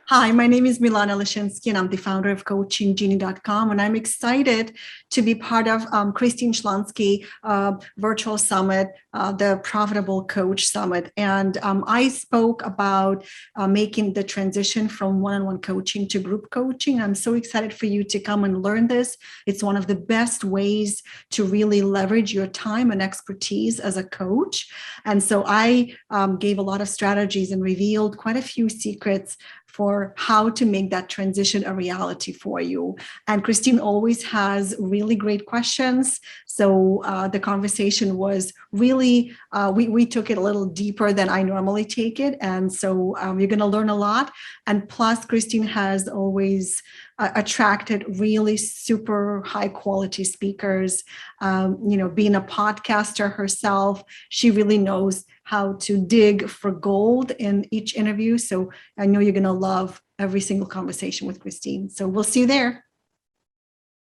Hi, my name is Milana Leshinsky, and I'm the founder of CoachingGenie.com. And I'm excited to be part of Christine Schlonski Virtual Summit, the Profitable Coach Summit. And I spoke about making the transition from one-on-one coaching to group coaching. I'm so excited for you to come and learn this. It's one of the best ways to really leverage your time and expertise as a coach. And so I gave a lot of strategies and revealed quite a few secrets for how to make that transition a reality for you. And Christine always has really great questions. So the conversation was really, we took it a little deeper than I normally take it. And so you're going to learn a lot. And plus, Christine has always attracted really super high quality speakers. Being a podcaster herself, she really knows how to dig for gold in each interview. So I know you're going to love every single conversation with Christine. So we'll see you there.